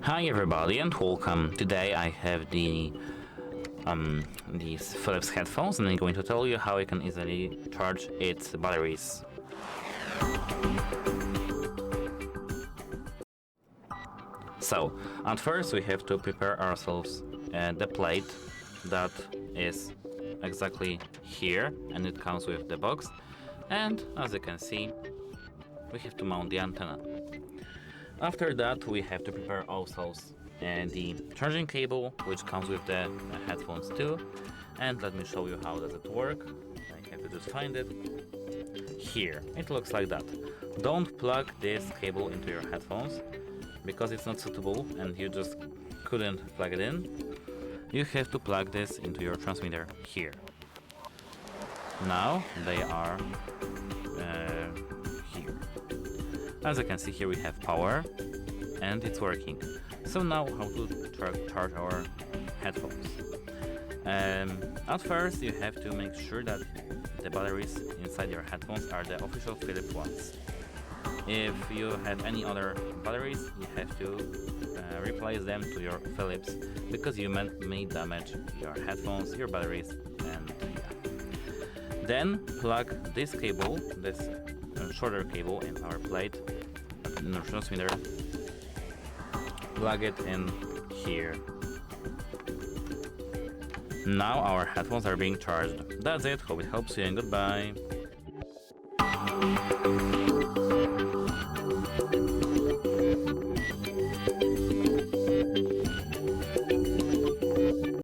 Hi everybody and welcome. Today I have these Philips headphones and I'm going to tell you how you can easily charge its batteries. So, at first we have to prepare ourselves the plate that is exactly here, and it comes with the box, and as you can see we have to mount the antenna. After that we have to prepare also the charging cable, which comes with the headphones too, and let me show you how does it work. I have to just find it. Here, it looks like that. Don't plug this cable into your headphones because it's not suitable and you just couldn't plug it in. You have to plug this into your transmitter here. Now they are here. As you can see here we have power and it's working. So now how to charge our headphones. At first you have to make sure that the batteries inside your headphones are the official Philips ones. If you have any other batteries, you have to replace them to your Philips because you may damage your headphones, your batteries, and yeah. Then plug this cable, this shorter cable in our plate, in our transmitter. Plug it in here. Now our headphones are being charged. That's it, hope it helps you and goodbye.